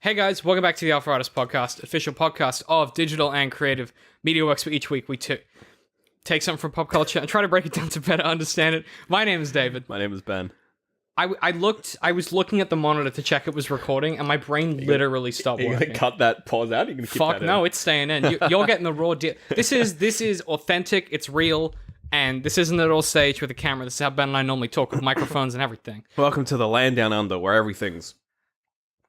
Hey guys, welcome back to the Alpha Artist Podcast, official podcast of digital and creative media works, where each week we take something from pop culture and try to break it down to better understand it. My name is David. My name is Ben. I was looking at the monitor to check it was recording, and my brain literally stopped Are you working. going to cut that pause out? Are you going to keep Fuck that no, in? it's staying in. You're getting the raw deal. This is authentic, it's real, and this isn't at all staged with a camera. This is how Ben and I normally talk with microphones and everything. Welcome to the land down under where everything's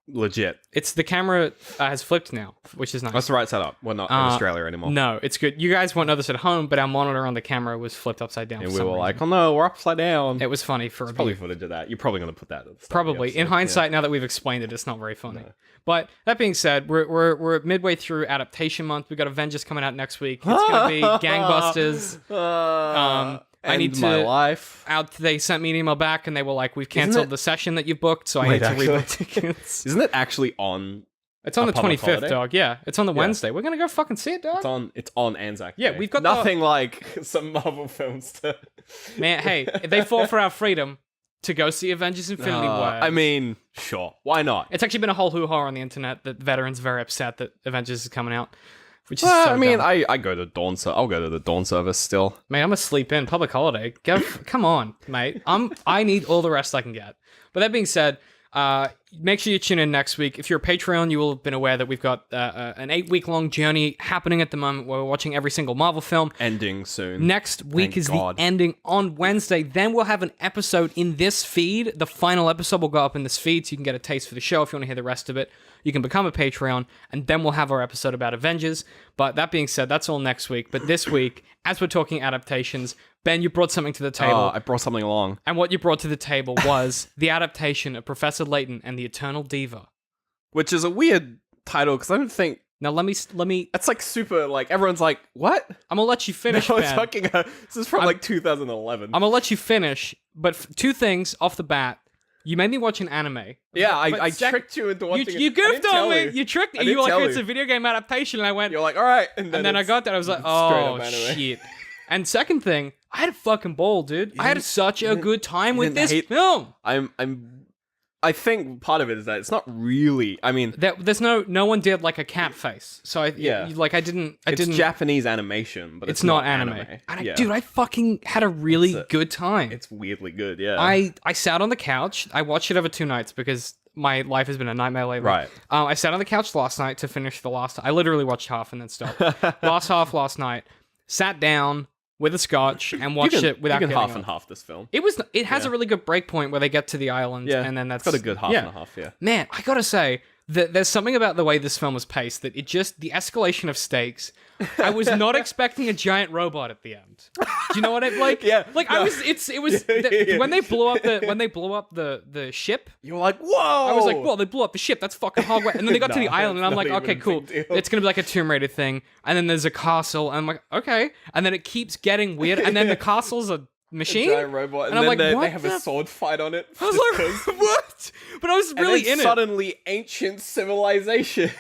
legit. It's the camera has flipped now, which is nice. That's the right setup. We're not in Australia anymore. No, it's good. You guys won't know this at home, but our monitor on the camera was flipped upside down. And for we some were reason. like, oh no, we're upside down. It was funny for a Probably bit. footage of that. You're probably going to put that at the start of the Probably. In episode. hindsight, now that we've explained it, it's not very funny. No. But that being said, we're midway through Adaptation Month. We've got Avengers coming out next week. It's going to be gangbusters. I need to my life. They sent me an email back and they were like, we've cancelled the session that you booked, so I need to rebook tickets. Isn't it actually on? It's on the public 25th, holiday? dog. Yeah, it's on the Wednesday. We're going to go fucking see it, dog. It's on Anzac Yeah, Day. we've got nothing like some Marvel films to. Man, hey, if they fought for our freedom to go see Avengers Infinity War. I mean, sure, why not? It's actually been a whole hoo-ha on the internet that veterans are very upset that Avengers is coming out, which is so I mean, dumb. I go to dawn. I'll go to the dawn service still. Mate, I'm gonna sleep in public holiday. Come on, mate. I need all the rest I can get. But that being said, make sure you tune in next week. If you're a Patreon, you will have been aware that we've got an 8-week-long journey happening at the moment where we're watching every single Marvel film. Ending soon. Next week Thank is God. the ending on Wednesday. Then we'll have an episode in this feed. The final episode will go up in this feed so you can get a taste for the show. If you want to hear the rest of it, you can become a Patreon, and then we'll have our episode about Avengers. But that being said, that's all next week. But this week, as we're talking adaptations, Ben, you brought something to the table. I brought something along. And what you brought to the table was the adaptation of Professor Layton and the Eternal Diva. Which is a weird title, because I don't think... Now, let me... It's like super, like, everyone's like, what? I'm going to let you finish, No, Ben. it's fucking... this is from, like, 2011. I'm going to let you finish, but two things off the bat. You made me watch an anime. Yeah, I tricked you into watching it. You I didn't goofed on tell me. You tricked me. I You didn't were like, tell it's you. a video game adaptation. And I went... You're like, all right. And then I it's got that. I was like, straight oh, up anime. shit. And second thing, I had a fucking ball, dude. I had such a good time with didn't this hate- film. I think part of it is that it's not really... I mean, There's no one did like a cat face. So I didn't. it's Japanese animation, but It's not anime. And dude, I fucking had a really good time. It's weirdly good, yeah. I sat on the couch. I watched it over 2 nights because my life has been a nightmare lately. Right. I sat on the couch last night to finish the last... I literally watched half and then stopped. Last half last night. Sat down with a scotch and watched it without you can getting half up. and half this film. It has a really good break point where they get to the island, and then that's It's got a good half and a half, yeah. Man, I gotta say that there's something about the way this film was paced that it just the escalation of stakes. I was not expecting a giant robot at the end. Do you know what I like? Yeah, like no. I was. It was Yeah. when they blew up the ship. You're like, whoa! I was like, well, they blew up the ship. That's fucking hard. And then they got to No, the island, and I'm that's like, not okay, even a cool. big deal. It's gonna be like a Tomb Raider thing. And then there's a castle, and I'm like, okay. And then it keeps getting weird. And then the castle's a machine. giant robot, and I'm then like, they what have the a sword fight on it. I was like, what? But I was really and then in it. suddenly ancient civilization.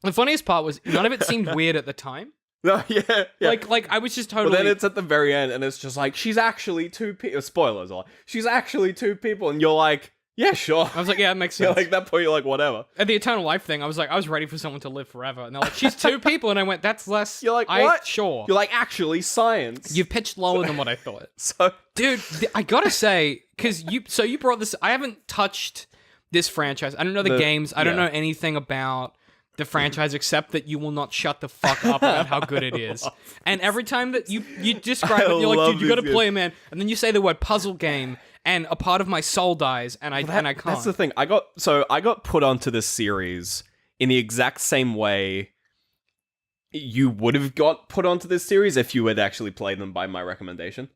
The funniest part was none of it seemed weird at the time. No, yeah. Like I was just totally. But then it's at the very end, and it's just like, she's actually two people. Spoilers are. She's actually two people, and you're like, yeah, sure. I was like, yeah, it makes Yeah, sense. like at that point, you're like, whatever. At the eternal life thing, I was ready for someone to live forever, and they're like, she's 2 people, and I went, that's less. You're like, what? Sure. You're like, actually, science. You pitched lower than what I thought, So dude. I gotta say, because you brought this. I haven't touched this franchise. I don't know the games. I don't know anything about the franchise except that you will not shut the fuck up about how good it is. And every time that you describe it, you're like, love dude, you gotta this play it, man. And then you say the word puzzle game, and a part of my soul dies, and I can't. That's the thing. I got put onto this series in the exact same way you would have got put onto this series if you had actually played them by my recommendation.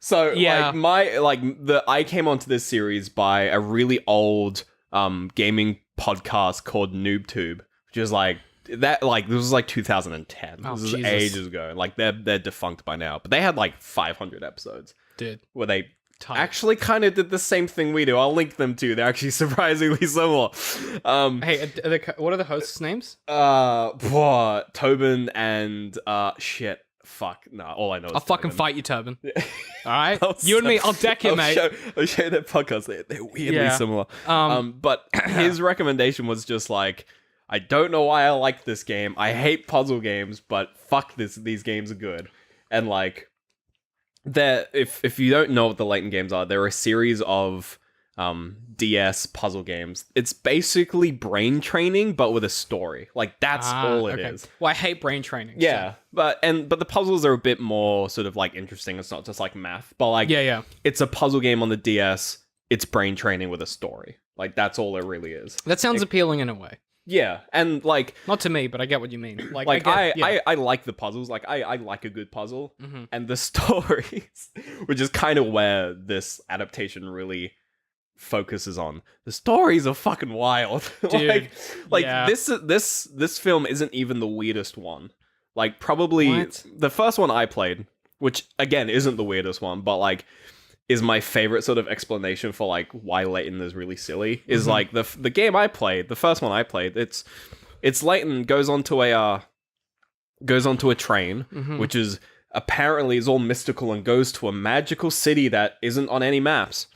So Yeah. I came onto this series by a really old gaming podcast called NoobTube, which is like that. Like this was like 2010. Oh, this is Jesus. ages ago. Like they're defunct by now, but they had like 500 episodes dude. where they Tight. actually kind of did the same thing we do. I'll link them too. They're actually surprisingly similar. Hey, what are the hosts' names? Tobin and shit. fuck. No, all I know is I'll fucking Turban. fight you, Turban. All right? I'll You and me, show- I'll deck you, mate. I'll show you that podcast. They're weirdly Yeah. similar. But his recommendation was just like, I don't know why I like this game. I hate puzzle games, but fuck this. These games are good. And like, if you don't know what the Layton games are, they're a series of DS puzzle games. It's basically brain training, but with a story. Like that's all it is. Well, I hate brain training. Yeah, so. but the puzzles are a bit more sort of like interesting. It's not just like math, but like Yeah. it's a puzzle game on the DS. It's brain training with a story. Like that's all it really is. That sounds appealing in a way. Yeah, and like Not to me, but I get what you mean. Like I like the puzzles. Like I like a good puzzle, and the stories, which is kind of where this adaptation really focuses on. The stories are fucking wild. Dude, like yeah. this film isn't even the weirdest one. Like probably What? the first one I played, which again isn't the weirdest one, but like is my favorite sort of explanation for like why Layton is really silly. Is like the game I played, the first one I played. It's Layton goes onto a train, which is apparently is all mystical and goes to a magical city that isn't on any maps.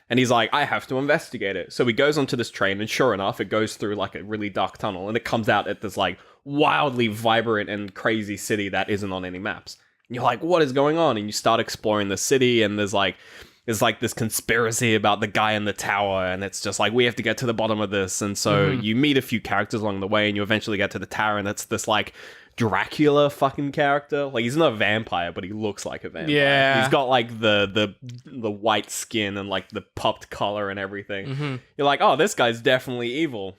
And he's like, I have to investigate it. So he goes onto this train, and sure enough, it goes through like a really dark tunnel, and it comes out at this like wildly vibrant and crazy city that isn't on any maps. And you're like, what is going on? And you start exploring the city, and there's like this conspiracy about the guy in the tower, and it's just like, we have to get to the bottom of this. And so you meet a few characters along the way, and you eventually get to the tower, and it's this like Dracula fucking character. Like he's not a vampire, but he looks like a vampire. Yeah. He's got like the white skin and like the popped collar and everything. You're like, oh, this guy's definitely evil.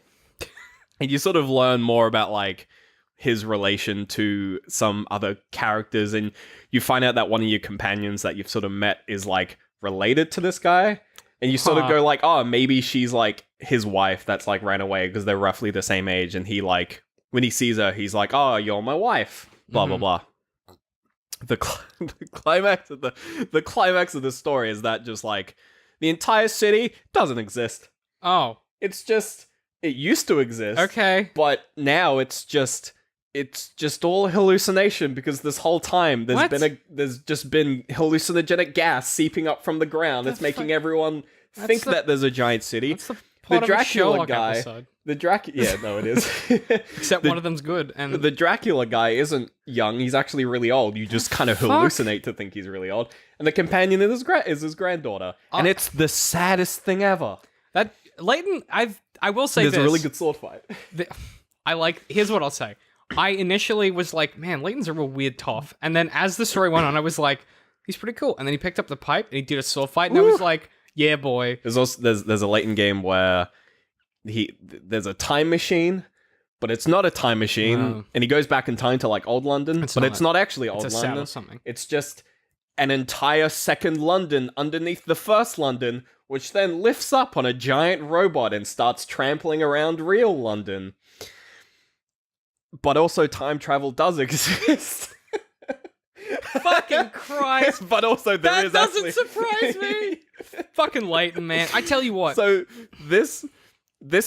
And you sort of learn more about like his relation to some other characters, and you find out that one of your companions that you've sort of met is like related to this guy. And you sort of go like, oh, maybe she's like his wife that's like ran away, because they're roughly the same age, and he like, when he sees her, he's like, oh, you're my wife, blah, blah, blah. The climax of the climax of the story is that just like the entire city doesn't exist. Oh. It's just, it used to exist. Okay. But now it's just all hallucination, because this whole time there's just been hallucinogenic gas seeping up from the ground. It's making everyone think that there's a giant city. That's the plot of a Dracula Sherlock guy. episode. Yeah, no, it is. Except one of them's good. And The Dracula guy isn't young. He's actually really old. You just kind of hallucinate to think he's really old. And the companion is his granddaughter. And it's the saddest thing ever. that Layton, I will say There's this. a really good sword fight. Here's what I'll say. I initially was like, man, Layton's a real weird toff. And then as the story went on, I was like, he's pretty cool. And then he picked up the pipe and he did a sword fight, and I was like, yeah, boy. There's also there's a Layton game where there's a time machine, but it's not a time machine, No. and he goes back in time to like old London, It's but not. it's not actually old It's a set London. or something. It's just an entire second London underneath the first London, which then lifts up on a giant robot and starts trampling around real London. But also time travel does exist. Fucking Christ. But also there is That doesn't actually... surprise me. Fucking Layton, man. I tell you what. So this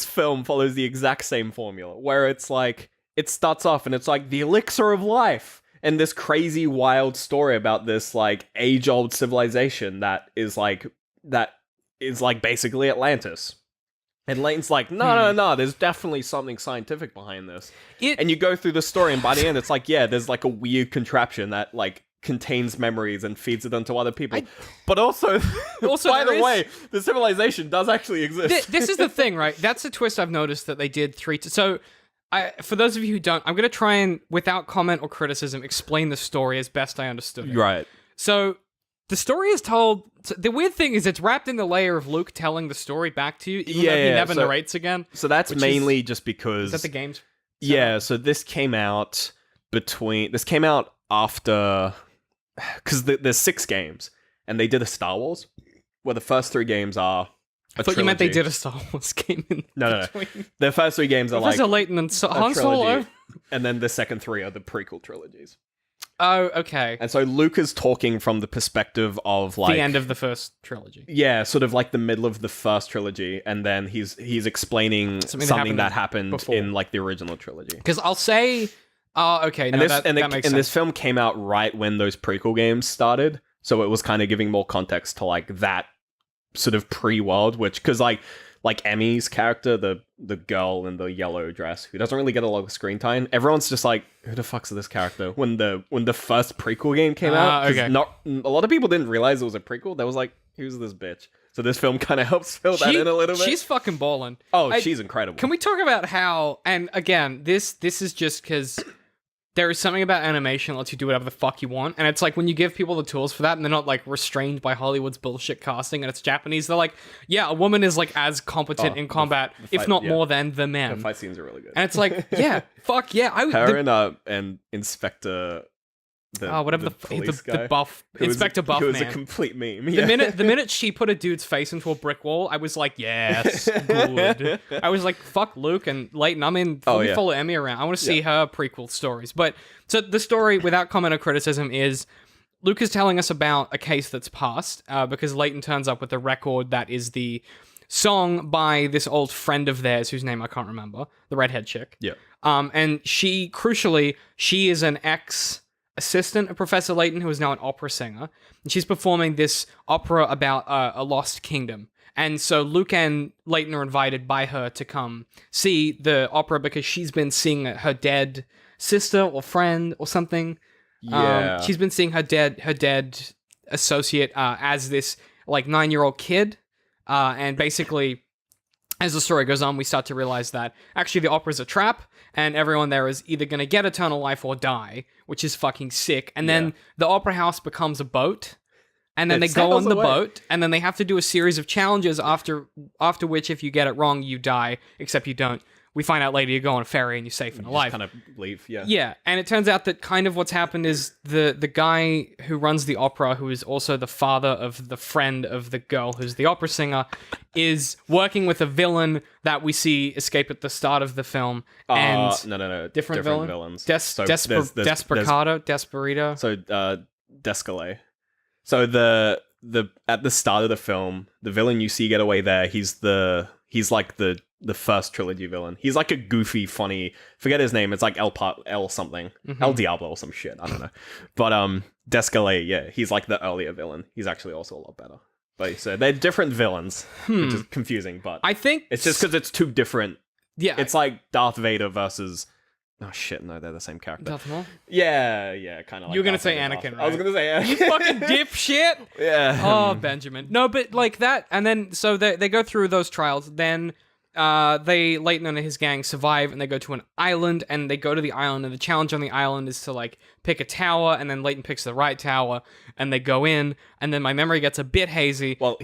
film follows the exact same formula, where it's like, it starts off and it's like the elixir of life, and this crazy wild story about this like age-old civilization that is like basically Atlantis. And Layton's like, no, there's definitely something scientific behind this. And you go through the story, and by the end, it's like, yeah, there's like a weird contraption that like contains memories and feeds it onto other people. But also by the way, the civilization does actually exist. This is the thing, right? That's a twist I've noticed that they did so for those of you who don't, I'm going to try and, without comment or criticism, explain the story as best I understood it. Right. So the story is told. So the weird thing is, it's wrapped in the layer of Luke telling the story back to you, even though he never narrates again. So that's mainly just because... Is that the game's... Yeah, so this came out after... Because there's 6 games, and they did a Star Wars, where the first 3 games are I thought you meant they did a Star Wars game in No. The first 3 games are Professor like... Layton and Han Solo. And then the second 3 are the prequel trilogies. Oh, okay. And so Luke is talking from the perspective of like... The end of the first trilogy. Yeah, sort of like the middle of the first trilogy, and then he's explaining something that happened before. in like the original trilogy. Because I'll say Oh, okay. No, that makes sense. And this film came out right when those prequel games started, so it was kind of giving more context to like that sort of pre-world, which because like Emmy's character, the girl in the yellow dress who doesn't really get a lot of screen time, everyone's just like, who the fuck's this character? When the first prequel game came out, okay. Not a lot of people didn't realize it was a prequel. They was like, who's this bitch? So this film kind of helps fill that in a little bit. She's fucking balling. Oh, she's incredible. Can we talk about how? And again, this is just because there is something about animation that lets you do whatever the fuck you want, and it's like when you give people the tools for that, and they're not like restrained by Hollywood's bullshit casting, and it's Japanese. They're like, yeah, a woman is like as competent in combat, the fight, if not more than the men. The fight scenes are really good, and it's like, yeah, fuck yeah. And Inspector. Whatever the buff Inspector Buff man. It was man. a complete meme. Yeah. The minute she put a dude's face into a brick wall, I was like, yes, good. I was like, fuck Luke and Layton. I'm in. Follow Emmy around. I want to see her prequel stories. But so the story, without comment or criticism, is Luke is telling us about a case that's passed because Layton turns up with a record that is the song by this old friend of theirs whose name I can't remember, the redhead chick. Yeah. And she is an assistant of Professor Layton, who is now an opera singer, and she's performing this opera about a lost kingdom. And so Luke and Layton are invited by her to come see the opera because she's been seeing her dead sister or friend or something. Yeah, she's been seeing her dead associate as this like 9-year-old kid, and basically, as the story goes on, we start to realize that actually the opera's a trap, and everyone there is either going to get eternal life or die, which is fucking sick. And then the opera house becomes a boat, and then they go on the boat, and then they have to do a series of challenges after which, if you get it wrong, you die, except you don't. We find out later you go on a ferry and you're safe and alive. Kind of leave, yeah. Yeah, and it turns out that kind of what's happened is the guy who runs the opera, who is also the father of the friend of the girl who's the opera singer, is working with a villain that we see escape at the start of the film. And no. Different villains. Desperado. So, Descalay. So at the start of the film, the villain you see get away there, he's like the first trilogy villain. He's like a goofy, funny, forget his name, it's like El something. El Diablo or some shit, I don't know. But Descalay, yeah, he's like the earlier villain. He's actually also a lot better. But so they're different villains, which is confusing, but I think it's just because it's two different. Yeah. It's like Darth Vader versus... Oh shit, no, they're the same character. Darth Maul? Yeah, kind of like... You were going to say Anakin, right? I was going to say Anakin. You fucking dipshit! Yeah. Oh, Benjamin. No, but like that, and then, so they go through those trials, then Layton and his gang survive, and they go to an island, and they go to the island, and the challenge on the island is to, like, pick a tower, and then Layton picks the right tower, and they go in, and then my memory gets a bit hazy. Well,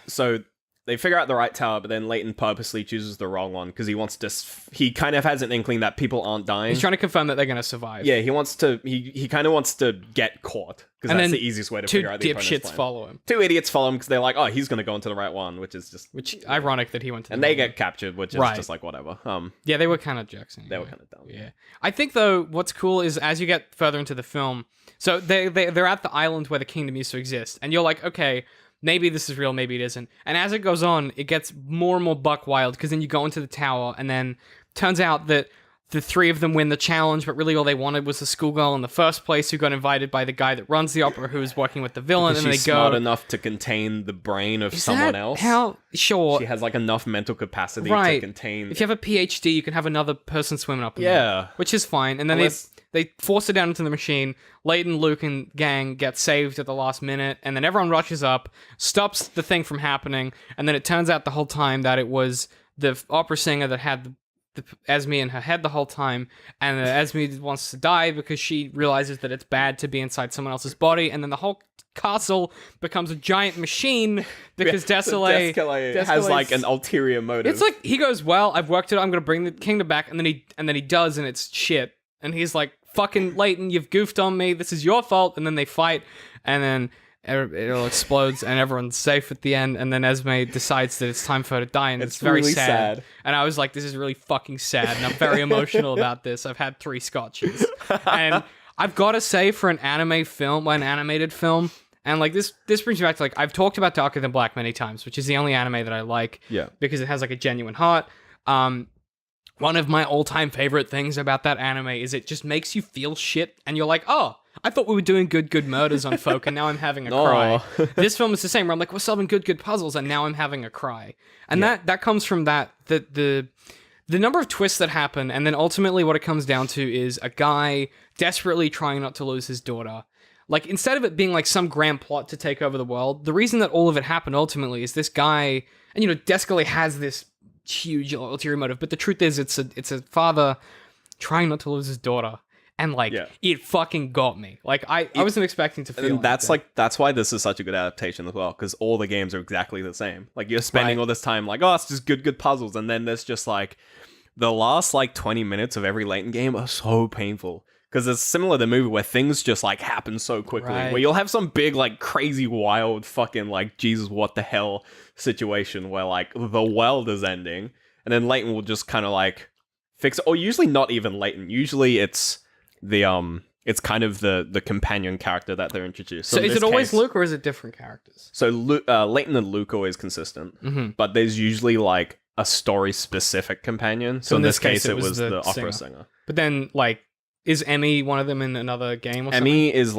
so they figure out the right tower, but then Layton purposely chooses the wrong one because he wants to... He kind of has an inkling that people aren't dying. He's trying to confirm that they're going to survive. Yeah, he wants to... He kind of wants to get caught because that's the easiest way to figure out the opponent's plan. Two dipshits follow him. Two idiots follow him because they're like, oh, he's going to go into the right one, which is just... ironic that he went to and they get captured, which is just like, whatever. Yeah, they were kind of jerks. They were kind of dumb. Yeah. I think, though, what's cool is as you get further into the film... So they're at the island where the kingdom used to exist, and you're like, okay... Maybe this is real, maybe it isn't. And as it goes on, it gets more and more buck wild, because then you go into the tower, and then turns out that the three of them win the challenge, but really all they wanted was the schoolgirl in the first place who got invited by the guy that runs the opera, who is working with the villain, because and she's they go... smart enough to contain the brain of someone else. Sure. She has like enough mental capacity to contain... If you have a PhD, you can have another person swimming up in there, which is fine. And then they force it down into the machine. Layton, Luke, and gang get saved at the last minute, and then everyone rushes up, stops the thing from happening, and then it turns out the whole time that it was the opera singer that had the Esme in her head the whole time, and Esme wants to die because she realizes that it's bad to be inside someone else's body, and then the whole castle becomes a giant machine because Descalay has like an ulterior motive. It's like he goes, well, I've worked it, I'm gonna bring the kingdom back, and then he does, and it's shit. And he's like, fucking Layton, you've goofed on me, this is your fault. And then they fight, and then it all explodes, and everyone's safe at the end. And then Esme decides that it's time for her to die, and it's very really sad. And I was like, this is really fucking sad, and I'm very emotional about this. I've had 3 scotches. And I've got to say, for an animated film, and like this brings me back to, like, I've talked about Darker Than Black many times, which is the only anime that I like, because it has like a genuine heart. one of my all-time favorite things about that anime is it just makes you feel shit, and you're like, oh, I thought we were doing good murders on folk, and now I'm having a cry. This film is the same, where I'm like, we're solving good puzzles, and now I'm having a cry. And that comes from the number of twists that happen, and then ultimately what it comes down to is a guy desperately trying not to lose his daughter. Like, instead of it being like some grand plot to take over the world, the reason that all of it happened ultimately is this guy, and Descalé has this huge ulterior motive, but the truth is it's a father trying not to lose his daughter, and it fucking got me. Like I wasn't expecting to feel. And that's why this is such a good adaptation as well, because all the games are exactly the same. Like, you're spending all this time like, oh, it's just good puzzles, and then there's just like the last 20 minutes of every Layton game are so painful. Because it's similar to the movie where things just happen so quickly. Right. Where you'll have some big crazy wild fucking Jesus what the hell situation where the world is ending, and then Layton will just kind of fix it. Or usually not even Layton. Usually it's it's kind of the companion character that they're introduced. So is it always Luke, or is it different characters? So Layton and Luke are always consistent, but there's usually a story specific companion. So in this case it was the opera singer. But then is Emmy one of them in another game or something? Emmy is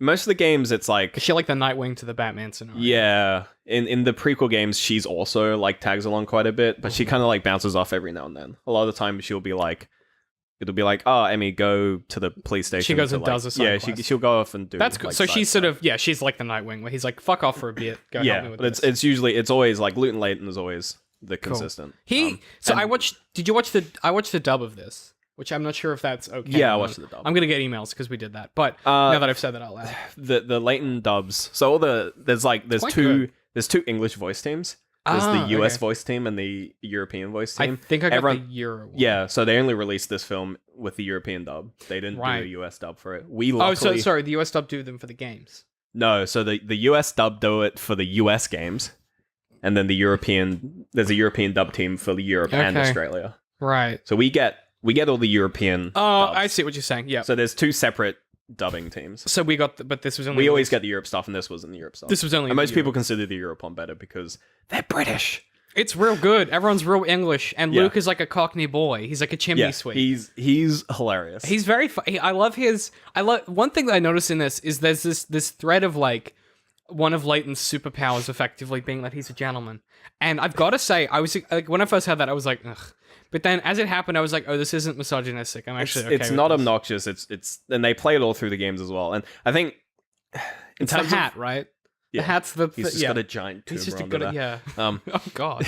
most of the games it's is she the Nightwing to the Batman scenario? Yeah. In the prequel games she's also tags along quite a bit, but she kind of bounces off every now and then. A lot of the time she'll be it'll be oh, Emmy, go to the police station. She goes and does a side quest. She'll go off and do. That's good. So she's sort of she's the Nightwing where he's fuck off for a bit. Go help me with this. It's always Luke and Layton is always the consistent. I watched the dub of this, which I'm not sure if that's okay. Yeah, I watched the dub. I'm gonna get emails because we did that. But now that I've said that out loud, the Layton dubs. So there's two English voice teams. There's the US voice team and the European voice team. I think I got the Euro one. Yeah, so they only released this film with the European dub. They didn't do a US dub for it. So sorry, the US dub do them for the games. No, so the US dub do it for the US games, and then there's a European dub team for the Europe and Australia. Right. So we get all the European. Oh, dubs. I see what you're saying. Yeah. So there's two separate dubbing teams. So we got, but this was only. We always get the Europe stuff, and this wasn't the Europe stuff. This was only. And most people consider the Europe one better because they're British. It's real good. Everyone's real English, and Luke is a Cockney boy. He's a chimney sweep. He's hilarious. He's very funny. I love one thing that I noticed in this is there's this thread of one of Layton's superpowers effectively being that he's a gentleman. And I've got to say, I was when I first heard that, I was like, ugh. But then as it happened, I was like, oh, this isn't misogynistic. I'm actually okay. It's not obnoxious. It's and they play it all through the games as well. And I think it's the hat, right? Yeah. The hat's he's just got a giant tumor. He's just got oh god.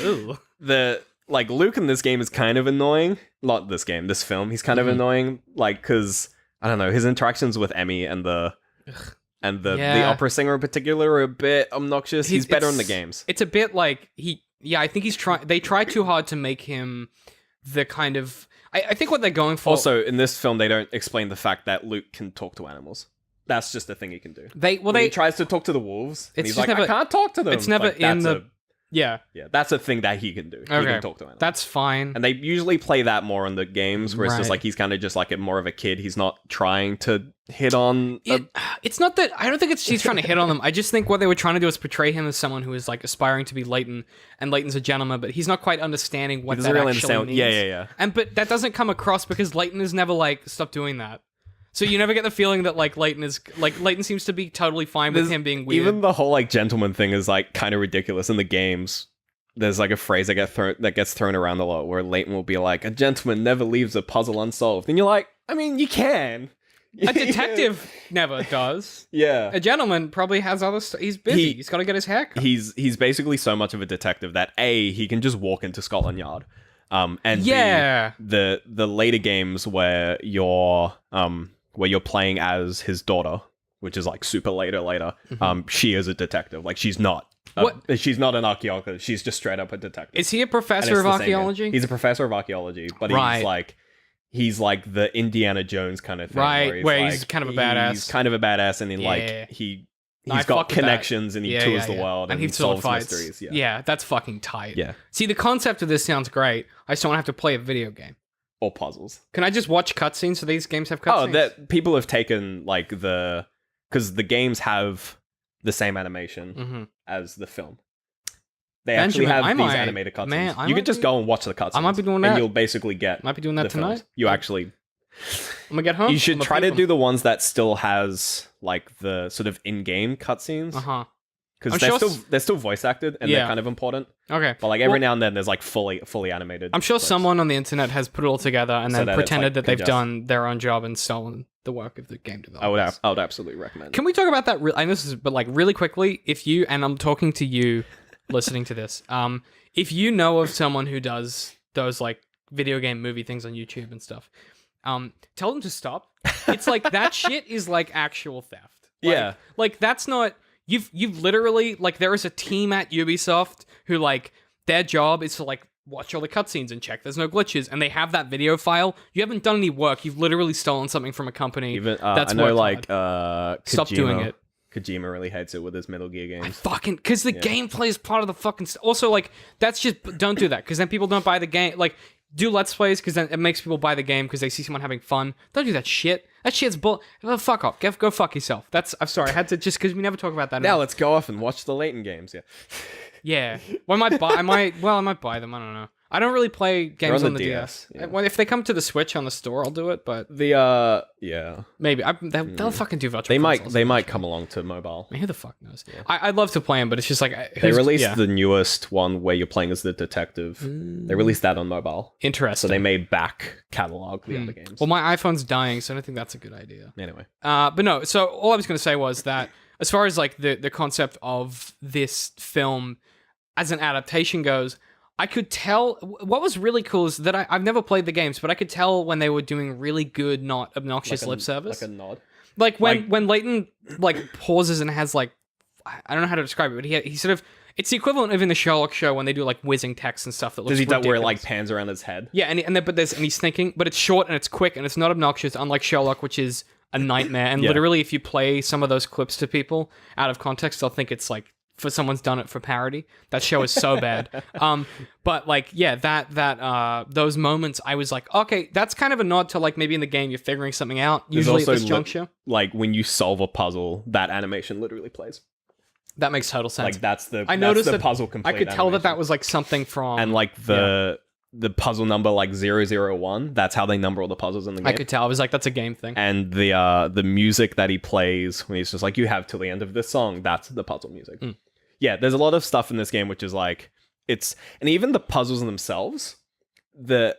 Ooh. The Luke in this game is kind of annoying. Not this game, this film. He's kind of annoying, because I don't know, his interactions with Emmy and the opera singer in particular are a bit obnoxious. He's better in the games. It's a bit I think they try too hard to make him the kind of I think what they're going for. Also, in this film they don't explain the fact that Luke can talk to animals. That's just a thing he can do. He tries to talk to the wolves, and he's I can't talk to them. It's never in the... Yeah, that's a thing that he can do. Okay. He can talk to animals. That's fine. And they usually play that more in the games, where it's just he's kind of just more of a kid. He's not trying to hit on... It's not that... I don't think he's trying to hit on them. I just think what they were trying to do is portray him as someone who is aspiring to be Layton, and Layton's a gentleman, but he's not quite understanding what that really actually means. Yeah. But that doesn't come across because Layton is never stop doing that. So you never get the feeling that Layton seems to be totally fine with him being weird. Even the whole gentleman thing is kind of ridiculous in the games. There's a phrase that gets thrown around a lot where Layton will be a gentleman never leaves a puzzle unsolved. And you're I mean, you can. A detective never does. Yeah. A gentleman probably has other stuff. He's busy. He's got to get his hair cut. He's basically so much of a detective that A, he can just walk into Scotland Yard. And the later games where you're playing as his daughter, which is super later, she is a detective. She's not she's not an archaeologist. She's just straight up a detective. Is he a professor of archaeology? He's a professor of archaeology, but he's the Indiana Jones kind of thing. Right, where he's kind of a badass. He's kind of a badass, and then he's got connections, and he tours the world, and he solves mysteries. Yeah, that's fucking tight. Yeah. See, the concept of this sounds great. I just don't want to have to play a video game. Or puzzles. Can I just watch cutscenes? So these games have cutscenes? Oh, that people have taken because the games have the same animation as the film. They actually Benjamin, have I these might- animated cutscenes. man, I You might could just be- go and watch the cutscenes. I might be doing And that. you'll basically get Might be doing that the films. tonight. You actually... I'm gonna get home. You should try to do the ones that still has, like, the sort of in-game cutscenes. Uh-huh. Because I'm they're, sure they're still voice acted, and Yeah. they're kind of important. Okay. But, like, every now and then, there's, like, fully animated. I'm sure clips. someone on the internet has put it all together and So then that it's, pretended like, that they've congested. done their own job and stolen the work of the game developers. I would absolutely recommend it. Can we talk about that? I know this is, but like really quickly, if you, and I'm talking to you listening to this, if you know of someone who does those like video game movie things on YouTube and stuff, tell them to stop. It's like that shit is like actual theft. Like, Yeah. Like that's not, you've literally, like there is a team at Ubisoft who like, their job is to like watch all the cutscenes and check there's no glitches, and they have that video file. You haven't done any work. You've literally stolen something from a company. Even that's I know, worked like, hard. Stop doing it. Kojima really hates it with his Metal Gear games. Fucking, because the gameplay is part of the fucking. Also, like that's just don't do that because then people don't buy the game. Like do Let's Plays because then it makes people buy the game because they see someone having fun. Don't do that shit. That shit's bull. Fuck off. Go fuck yourself. That's. I'm sorry. I had to just because we never talk about that. Now enough. let's go off and watch the Layton games. Yeah. Yeah. Well, I might buy them. I don't know. I don't really play games on on the the DS, DS. yeah. Well, if they come to the Switch on the store, I'll do it. But Yeah. maybe they'll fucking do virtual. They consoles. might come along to mobile. I mean, who the fuck knows? I'd love to play them, but it's just like They released the newest one where you're playing as the detective. They released that on mobile. So interesting. they made back catalog the other games. Well, my iPhone's dying, so I don't think that's a good idea. Anyway. But no. So all I was going to say was that as far as like the concept of this film as an adaptation goes, I could tell what was really cool is that I've never played the games, but I could tell when they were doing really good, not obnoxious lip service. Like a nod. Like when Layton like pauses and has like, I don't know how to describe it, but he sort of, it's the equivalent of in the Sherlock show when they do like whizzing text and stuff that looks Does he do that where it ridiculous. like pans around his head? Yeah, and he's thinking, but it's short and it's quick and it's not obnoxious, unlike Sherlock, which is a nightmare. And Yeah. literally, if you play some of those clips to people out of context, they'll think it's like for someone's done it for parody. That show is so bad. But like, yeah, that those moments, I was like, okay, that's kind of a nod to like maybe in the game you're figuring something out. There's Usually at also this juncture, like when you solve a puzzle, that animation literally plays. that makes total sense. Like that's the I noticed that puzzle complete. I could tell that animation. was like something from, And like the puzzle number like 001, that's how they number all the puzzles in the game. I could tell. I was like, that's a game thing. And the music that he plays when he's just like, you have till the end of this song, that's the puzzle music. Yeah, there's a lot of stuff in this game which is like, it's, and even the puzzles themselves, the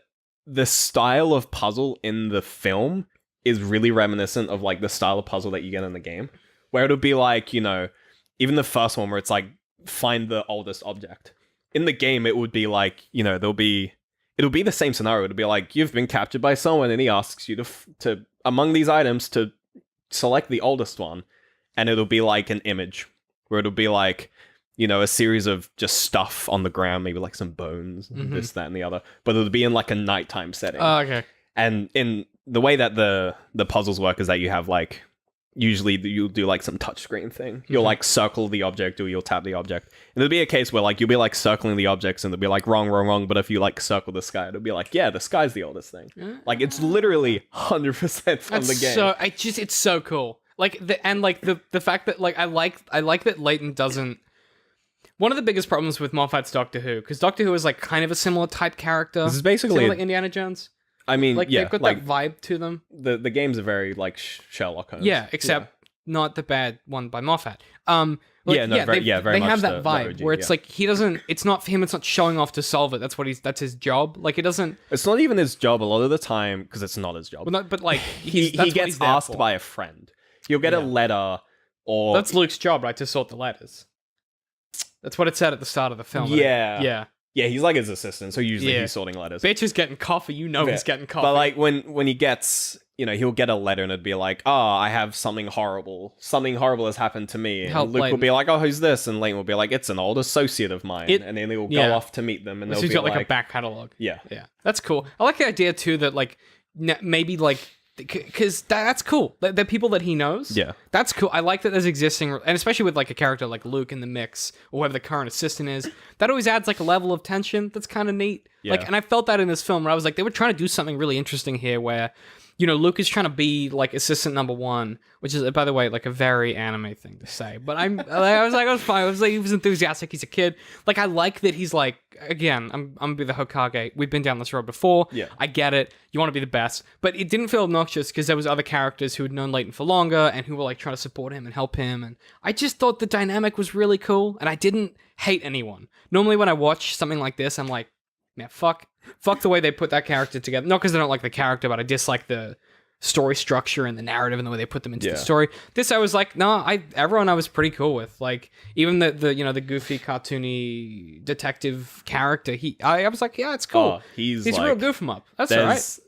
style of puzzle in the film is really reminiscent of like the style of puzzle that you get in the game, where it'll be like, you know, even the first one where it's like, find the oldest object. In the game, it would be like, you know, it'll be the same scenario. It'll be like, you've been captured by someone and he asks you to among these items to select the oldest one. And it'll be like an image where it'll be like, you know, a series of just stuff on the ground, maybe like some bones, this, that, and the other. But it'll be in like a nighttime setting. Okay. And in the way that the puzzles work is that you have like, usually you'll do like some touchscreen thing. You'll like circle the object or you'll tap the object. And there'll be a case where like you'll be like circling the objects and they'll be like wrong. But if you like circle the sky, it'll be like, yeah, the sky's the oldest thing. Like it's literally 100% from the game. So it's so cool. Like the fact that like I like that Layton doesn't. One of the biggest problems with Moffat's Doctor Who, because Doctor Who is like kind of a similar type character. This is basically similar like Indiana Jones. I mean, Like yeah, they've got like that vibe to them. the games are very like Sherlock Holmes. Yeah, except not the bad one by Moffat. Very they much have the that vibe OG, where it's like he doesn't. It's not for him. It's not showing off to solve it. That's his job. Like it doesn't. It's not even his job a lot of the time because it's not his job. But like he gets asked by a friend. You'll get a letter or That's Luke's job, right? To sort the letters. That's what it said at the start of the film. Yeah. Yeah. Yeah, he's like his assistant, so usually Yeah. he's sorting letters. Bitch is getting coffee. You know he's getting coffee. But like when he gets, you know, he'll get a letter and it'd be like, oh, I have something horrible. Something horrible has happened to me. And Help Luke will Layton. be like, oh, who's this? And Layton will be like, it's an old associate of mine. And then he'll go off to meet them and so they'll he's be got like like a back catalog. Yeah. Yeah, that's cool. I like the idea too that like maybe like because that's cool. The people that he knows. Yeah. That's cool. I like that there's existing, and especially with like a character like Luke in the mix, or whoever the current assistant is. That always adds like a level of tension. That's kind of neat. Yeah. Like, and I felt that in this film where I was like, they were trying to do something really interesting here, where Luke is trying to be like assistant number one, which is, by the way, like a very anime thing to say. But I was fine. I was like, he was enthusiastic. He's a kid. Like, I like that he's like, again, I'm gonna be the Hokage. We've been down this road before. Yeah. I get it. You want to be the best, but it didn't feel obnoxious because there was other characters who had known Layton for longer and who were like trying to support him and help him. And I just thought the dynamic was really cool, and I didn't hate anyone. Normally, when I watch something like this, I'm like, man, fuck the way they put that character together. Not because I don't like the character, but I dislike the story structure and the narrative and the way they put them into the story. This, I was like, no, everyone I was pretty cool with. Like, even the goofy, cartoony detective character, I was like, yeah, it's cool. Oh, he's like, real goof him up. That's all right.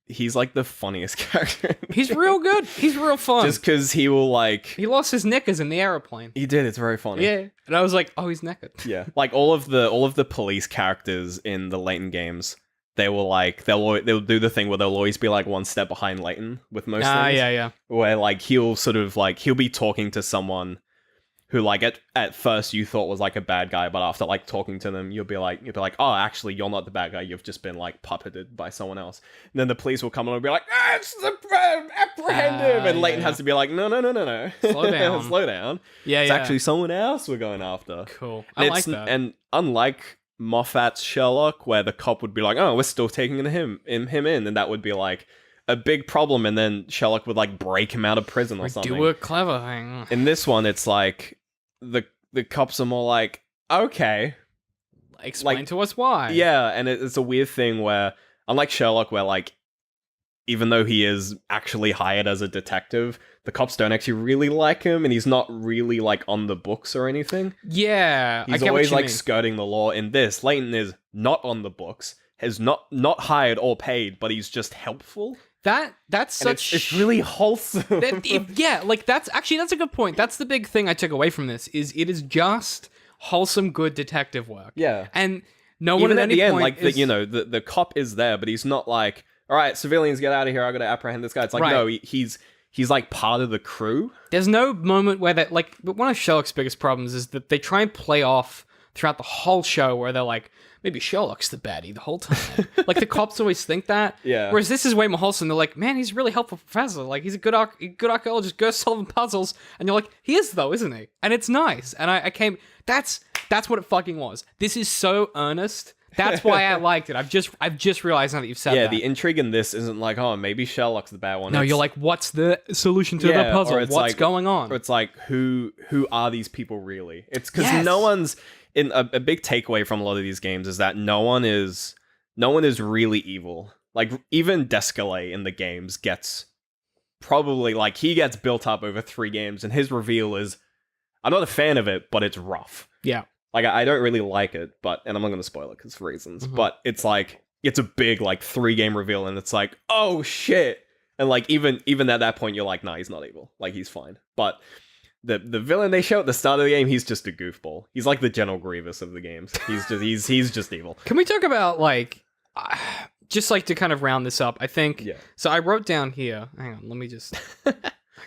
He's like the funniest character. He's real good. He's real fun. Just because he lost his knickers in the airplane. He did. It's very funny. Yeah, and I was like, oh, he's naked. Yeah, like all of the police characters in the Layton games, they will like they'll do the thing where they'll always be like one step behind Layton with most things. Yeah. Where like he'll be talking to someone who like at first you thought was like a bad guy, but after like talking to them, you'll be like, oh, actually, you're not the bad guy. You've just been like puppeted by someone else. And then the police will come on and be like, apprehend him, and Layton has to be like, no, slow down, slow down. Yeah, it's actually someone else we're going after. Cool, I like that. And unlike Moffat's Sherlock, where the cop would be like, oh, we're still taking him in, and that would be like a big problem, and then Sherlock would like break him out of prison or something. Do a clever thing. In this one, it's like the cops are more like, okay, explain to us why. Yeah, and it's a weird thing where, unlike Sherlock, where like, even though he is actually hired as a detective, the cops don't actually really like him, and he's not really like on the books or anything. Yeah, he's always like skirting the law. In this, Layton is not on the books, has not hired or paid, but he's just helpful. That's such... It's really wholesome. That's a good point. That's the big thing I took away from this, is it is just wholesome, good detective work. Yeah. And no one at any end, point like, the cop is there, but he's not like, all right, civilians, get out of here, I gotta apprehend this guy. It's like, no, he's like part of the crew. There's no moment where that, like, one of Sherlock's biggest problems is that they try and play off throughout the whole show where they're like, maybe Sherlock's the baddie the whole time. Like, the cops always think that. Yeah. Whereas this is way more wholesome. They're like, man, he's a really helpful professor. Like, he's a good archaeologist, goes solving puzzles. And you're like, he is though, isn't he? And it's nice. And I came, that's what it fucking was. This is so earnest. That's why I liked it. I've just realized now that you've said that. Yeah, the intrigue in this isn't like, oh, maybe Sherlock's the bad one. No, you're like, what's the solution to the puzzle? What's like, going on? Or it's like, who are these people really? It's because no one's... In a big takeaway from a lot of these games is that no one is really evil. Like, even Descalay in the games gets probably, like, he gets built up over 3 games, and his reveal is, I'm not a fan of it, but it's rough. Yeah. Like, I don't really like it, and I'm not going to spoil it because of reasons, but it's like, it's a big, like, 3-game reveal, and it's like, oh shit! And, like, even at that point, you're like, nah, he's not evil. Like, he's fine. But the villain they show at the start of the game, he's just a goofball. He's like the General Grievous of the games. He's just evil. Can we talk about, like, just like to kind of round this up? I think. Yeah. So I wrote down here. Hang on, let me just.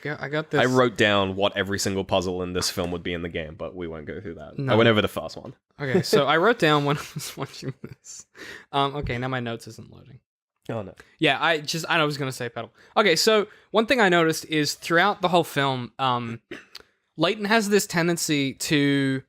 I got this. I wrote down what every single puzzle in this film would be in the game, but we won't go through that. No. I went over the first one. Okay, so I wrote down when I was watching this. Okay, now my notes isn't loading. Oh no. Yeah, I was gonna say pedal. Okay, so one thing I noticed is throughout the whole film, Layton has this tendency to...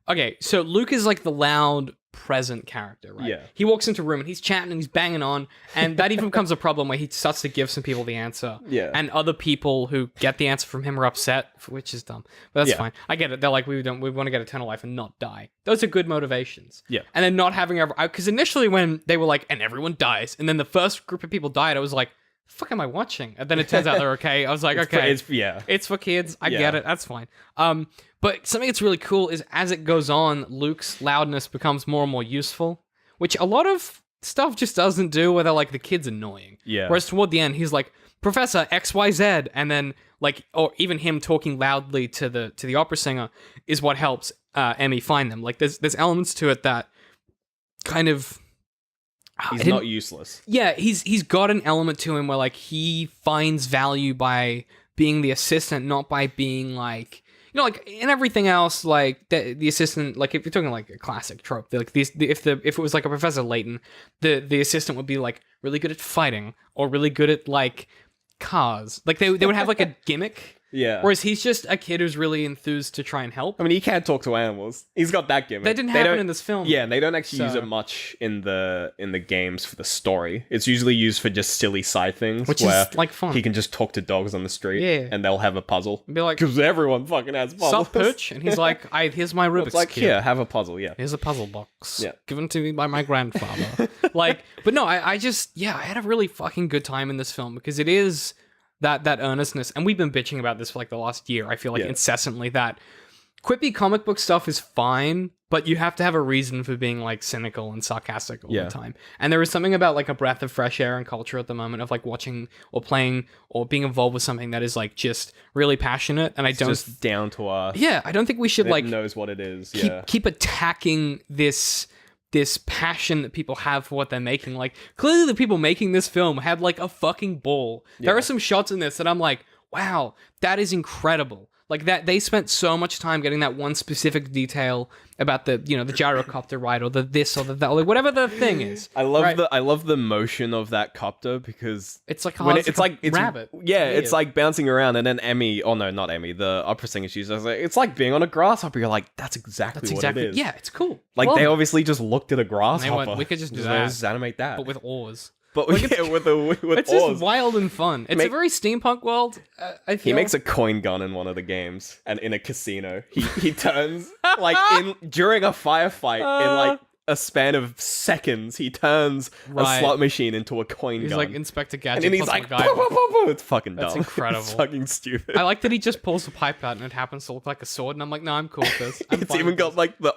Okay, so Luke is like the loud, present character, right? Yeah. He walks into a room and he's chatting and he's banging on, and that even becomes a problem where he starts to give some people the answer. Yeah. And other people who get the answer from him are upset, which is dumb. But that's fine. I get it. They're like, we want to get eternal life and not die. Those are good motivations. Yeah. And then not having... Because initially when they were like, and everyone dies, and then the first group of people died, I was like, fuck am I watching? And then it turns out they're okay. I was like, it's for kids. I get it. That's fine. But something that's really cool is as it goes on, Luke's loudness becomes more and more useful, which a lot of stuff just doesn't do, where they're like, the kid's annoying. Yeah. Whereas toward the end, he's like, Professor XYZ, and then like, or even him talking loudly to the opera singer is what helps Emmy find them. Like, there's elements to it that kind of... He's not useless. Yeah, he's got an element to him where, like, he finds value by being the assistant, not by being, like... You know, like, in everything else, like, the assistant... Like, if you're talking, like, a classic trope, like, if it was, like, a Professor Layton, the assistant would be, like, really good at fighting, or really good at like cars. Like they would have like a gimmick. Yeah. Whereas he's just a kid who's really enthused to try and help. I mean, he can't talk to animals. He's got that gimmick. That didn't They happen don't- in this film. Yeah, and they don't actually use So- it much in the games for the story. It's usually used for just silly side things, Which where is like fun. he can just talk to dogs on the street, Yeah. and they'll have a puzzle. Be like, Because everyone fucking has puzzles. sup, Pooch? And he's like, here's my Rubik's It's like, Cube. here, have a puzzle, yeah. Here's a puzzle box. Yeah. Given to me by my grandfather. Like, but no, I just, I had a really fucking good time in this film because it is that earnestness. And we've been bitching about this for like the last year. I feel like Yeah. incessantly that quippy comic book stuff is fine, but you have to have a reason for being like cynical and sarcastic all Yeah. the time. And there is something about like a breath of fresh air in culture at the moment of like watching or playing or being involved with something that is like just really passionate. And I It's don't, just down to earth. I don't think we should It like knows what it is, keep yeah. keep attacking this passion that people have for what they're making. Like clearly the people making this film had like a fucking ball. There Yeah. are some shots in this that I'm like, wow, that is incredible. Like that they spent so much time getting that one specific detail about the, the gyrocopter ride or the this or the that, or like whatever the thing is. I love right? I love the motion of that copter because It's like when it's like a rabbit. Yeah, Weird. it's like bouncing around, and then not Emmy, the opera singer, she's just like, it's like being on a grasshopper. You're like, that's exactly what it is. Yeah, it's cool. Like Love they it. obviously just looked at a grasshopper. went, we could just do Just that. Just animate that. but with oars. But with It's oars. just wild and fun. It's a Make- very steampunk world. I feel. He makes a coin gun in one of the games, and in a casino, he turns like during a firefight in like a span of seconds, he turns Right. a slot machine into a coin He's gun. like Inspector Gadget. and then he's plus like, MacGyver. "Boom, boom, boom." It's fucking dumb. That's incredible. It's fucking stupid. I like that he just pulls a pipe out and it happens to look like a sword, and I'm like, no, I'm cool with this. I'm It's fine even with got this. like the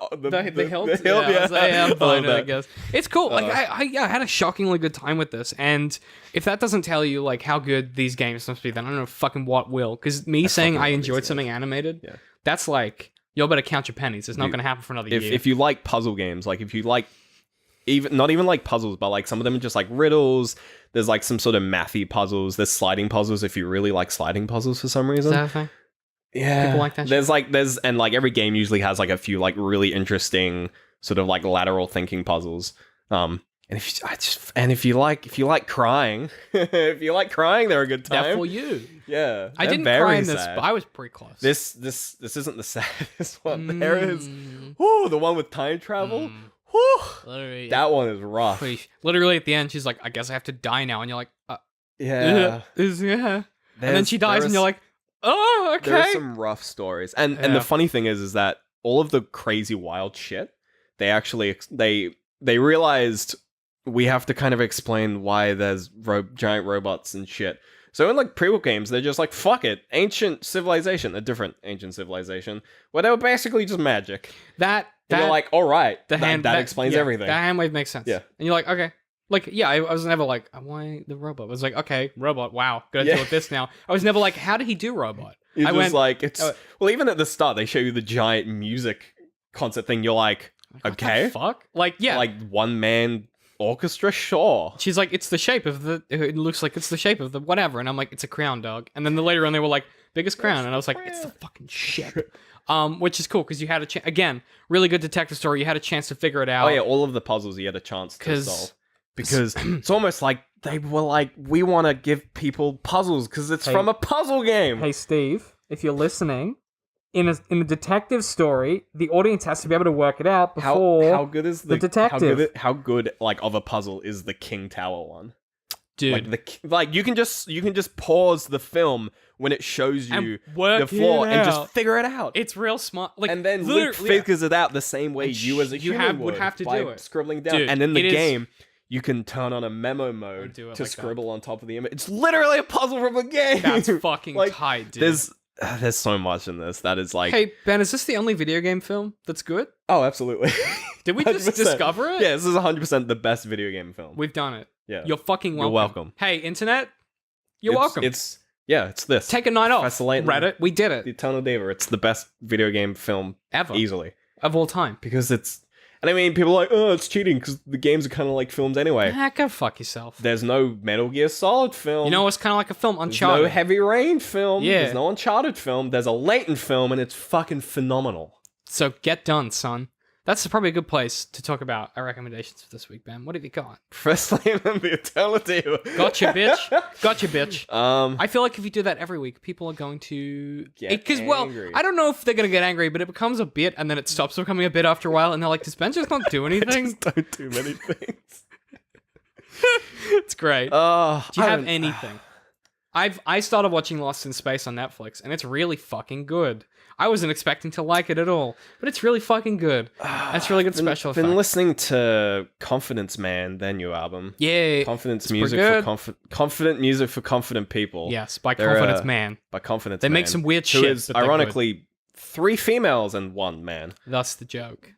hilt. The hilt, I was like, I'm I fine love with it, I that. guess. It's cool. Like I had a shockingly good time with this, and if that doesn't tell you like how good these games must be, then I don't know fucking what will. Because me saying fucking I love enjoyed these something animated, Yeah. that's like you better count your pennies. It's not going to happen for another year. If you like puzzle games, like if you like even not even like puzzles, but like some of them are just like riddles. There's like some sort of mathy puzzles. There's sliding puzzles if you really like sliding puzzles for some reason. Is that a thing? Yeah, People like that There's and like every game usually has like a few like really interesting sort of like lateral thinking puzzles. And if you like crying, if you like crying, they're a good That time. for you. Yeah, I they're didn't very cry in this, sad. but I was pretty close. This isn't the saddest one. There is, Mm. the one with time travel. Literally, That one is rough. literally at the end, she's like, I guess I have to die now. And you're like, Yeah, And then she dies, and you're like, oh, okay. There are some rough stories, and Yeah. the funny thing is that all of the crazy wild shit, they actually they realized we have to kind of explain why there's giant robots and shit. So in like prequel games, they're just like, fuck it, ancient civilization, a different ancient civilization, where they were basically just magic. that And you're like, all right, the that explains everything. That hand wave makes sense. Yeah. And you're like, okay. Like, yeah, I was never like, why the robot? I was like, okay, robot, wow, gotta Yeah. deal with this now. I was never like, how did he do robot? It's I just went, like, it's uh, well, even at the start, they show you the giant music concert thing. You're like, what okay, the fuck? Like, yeah. like one man orchestra, sure. She's like, it's the shape of the, it looks like it's the shape of the whatever. And I'm like, it's a crown, dog. And then later on, they were like, biggest crown. And I was like, it's the fucking ship. Which is cool because you had a chance, again, really good detective story. You had a chance to figure it out. Oh yeah, all of the puzzles you had a chance to 'Cause- solve. Because it's almost like they were like, we want to give people puzzles because it's Hey. from a puzzle game. Hey, Steve, if you're listening, in a detective story, the audience has to be able to work it out before How good is the detective. How good like of a puzzle is the King Tower one? dude. Like you can just pause the film when it shows you And work the floor it and out. just figure it out. It's real smart. Like, And then Luke literally- figures it out the same way And you as a you human would have to by do it. scribbling down. Dude, and in the it is- game, you can turn on a memo mode do it to like that. scribble on top of the image. It's literally a puzzle from a game. That's fucking Like, tight, dude. There's so much in this that is like, Hey, Ben, is this the only video game film that's good? oh, absolutely. Did we just 100%. discover it? Yeah, this is 100% the best video game film. We've done it. Yeah. You're fucking welcome. You're welcome. Hey, internet, you're welcome. It's this. Take a night off. Professor Layton. Reddit, we did The it. Eternal Diva. It's the best video game film Ever. easily. Of all time. Because it's... And I mean, people are like, oh, it's cheating because the games are kind of like films anyway. Ah, go fuck yourself. There's no Metal Gear Solid film. You know, it's kind of like a film, There's Uncharted. no Heavy Rain film. Yeah. There's no Uncharted film. There's a Layton film, and it's fucking phenomenal. So get done, son. That's probably a good place to talk about our recommendations for this week, Ben. What have you got? Wrestling and the Eternity. Gotcha, bitch. Gotcha, bitch. Um, I feel like if you do that every week, people are going to Get well, angry. I don't know if they're going to get angry, but it becomes a bit, and then it stops becoming a bit after a while, and they're like, "Does Ben just not do anything?" just don't do many things. It's great. Oh, Do you have anything? I started watching Lost in Space on Netflix, and it's really fucking good. I wasn't expecting to like it at all, but it's really fucking good. That's really good special effects. Been listening to Confidence Man, their new album. Yeah, Confidence music for confident music for confident people. yes, by They're, Confidence Man. By Confidence They Man. make some weird who shit, is but they're good. ironically 3 females and 1 man. That's the joke.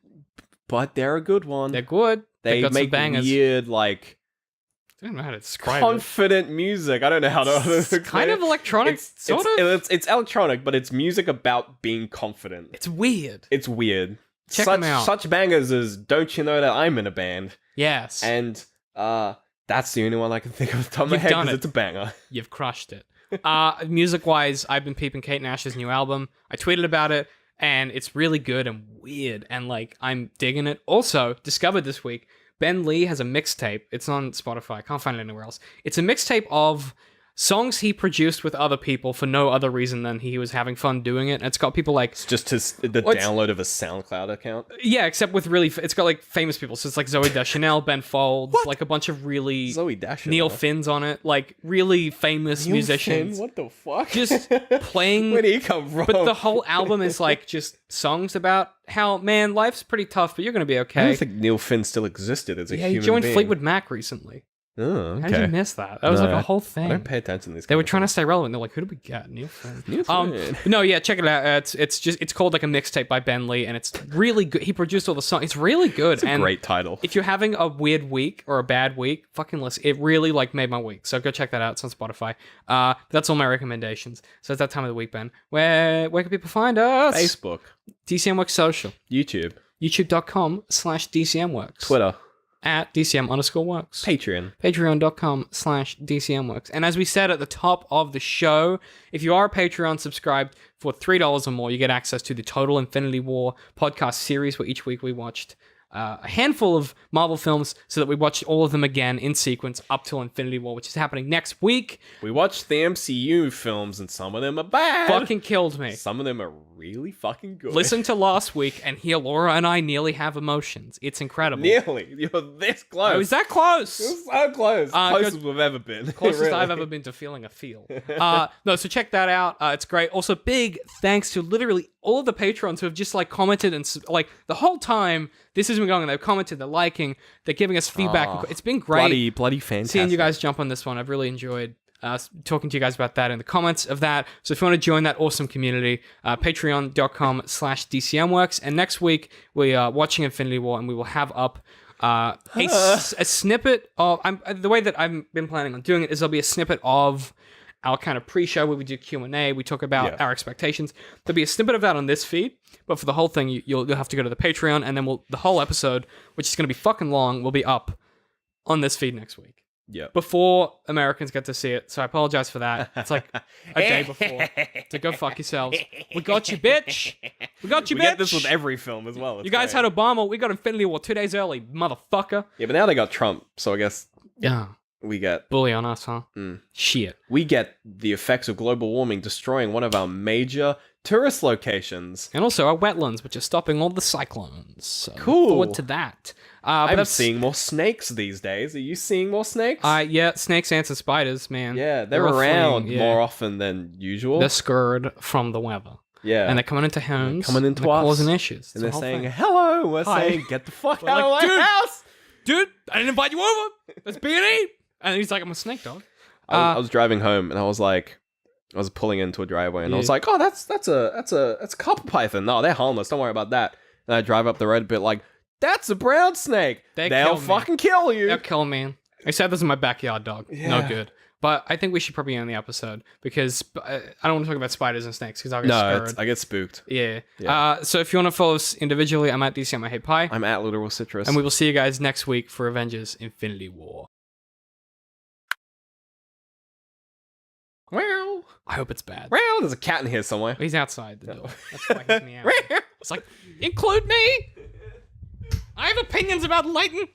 But they're a good one. They're good. They They've got some make bangers. weird, like, I don't know how to describe it. confident music. I don't know how to It's kind of electronic, sort of. It's electronic, but it's music about being confident. It's weird. It's weird. Check them out. Such bangers as "Don't You Know That I'm in a Band," Yes. and that's the only one I can think of off the top of my You've head done because it. it's a banger. You've crushed it. Music-wise, I've been peeping Kate Nash's new album. I tweeted about it, and it's really good and weird, and like I'm digging it. Also, discovered this week, Ben Lee has a mixtape. It's on Spotify. I can't find it anywhere else. It's a mixtape of songs he produced with other people for no other reason than he was having fun doing it. And it's got people like... It's just the Well, it's- download of a SoundCloud account. Yeah, except with really... It's got like famous people. So it's like Zoe Deschanel, Ben Folds, like a bunch of really... Zoe Deschanel. Neil Finn's on it. Like really famous Neil musicians. Finn? What the fuck? Just playing... Where did he come from? But the whole album is like just songs about how, man, life's pretty tough, but you're going to be I okay. don't think Neil Finn still existed as a Yeah, he human joined being. Fleetwood Mac recently. Oh, okay. How did you miss that? That was No, like a whole I thing. don't pay attention to these. They were trying to stay relevant. They're like, who did we get? Neil Finn. Neil Finn. But no, yeah, check it out. It's called like a mixtape by Ben Lee, and it's really good. He produced all the songs. It's really good. It's a great title. If you're having a weird week or a bad week, fucking listen. It really like made my week. So go check that out. It's on Spotify. That's all my recommendations. So it's that time of the week, Ben. Where can people find us? Facebook, DCM Works Social. YouTube, YouTube.com/DCMWorks. Twitter, At DCM_works. Patreon. Patreon.com/DCMworks. And as we said at the top of the show, if you are a Patreon subscribed for $3 or more, you get access to the Total Infinity War podcast series, where each week we watched a handful of Marvel films so that we watched all of them again in sequence up till Infinity War, which is happening next week. We watched the MCU films, and some of them are bad. Fucking killed me. Some of them are really fucking good. Listen to last week and hear Laura and I nearly have emotions. It's incredible. Nearly. You're this close. Oh, is that close? You're so close. Closest we've ever been. Closest Really. I've ever been to feeling a feel. No, so check that out. It's great. Also, big thanks to literally all of the patrons who have just like commented and like the whole time this has been going on. They've commented, they're liking, they're giving us feedback. Aw, It's been great Bloody fantastic. seeing you guys jump on this one. I've really enjoyed talking to you guys about that in the comments of that. So if you want to join that awesome community, patreon.com/DCMworks. And next week we are watching Infinity War, and we will have up a snippet of the way that I've been planning on doing it is there'll be a snippet of our kind of pre-show where we do Q&A, we talk about our expectations. There'll be a snippet of that on this feed, but for the whole thing, you'll have to go to the Patreon, and then the whole episode, which is going to be fucking long, will be up on this feed next week. Yeah. Before Americans get to see it, so I apologize for that. It's like a day before. So go fuck yourselves. We got you, bitch. We got you, We bitch. get this with every film as well. It's You guys great. had Obama. We got Infinity War 2 days early, motherfucker. Yeah, but now they got Trump, so I guess Yeah. we get Bully on us, huh? Shit. we get the effects of global warming destroying one of our major tourist locations. And also our wetlands, which are stopping all the cyclones. So look Cool. forward to that. But I'm that's- seeing more snakes these days. Are you seeing more snakes? Yeah, snakes, ants, and spiders, man. Yeah, they're all around fleeing, yeah. more often than usual. They're scared from the weather. yeah. And they're coming into homes. coming into they're us. causing issues. It's And a they're whole saying, thing. hello. We're Hi. saying, get the fuck We're out like, of my dude. house. Dude, I didn't invite you over. Let's be and eat. And he's like, I'm a snake dog. I was driving home and I was pulling into a driveway and I was Yeah. like, oh, that's a copper python. No, they're harmless. Don't worry about that. And I drive up the road a bit like, that's a brown snake. They They'll kill me. fucking kill you. They'll kill me. I said this in my backyard, dog. No Yeah. good. But I think we should probably end the episode because I don't want to talk about spiders and snakes because I'll get No, scared. I get spooked. Yeah. Yeah. So if you want to follow us individually, I'm at DCM I Hate Pie. I'm at Literal Citrus. And we will see you guys next week for Avengers Infinity War. Well, I hope it's bad. there's a cat in here somewhere. He's outside the door. That's why he's meowing. It's like, include me! I have opinions about Layton.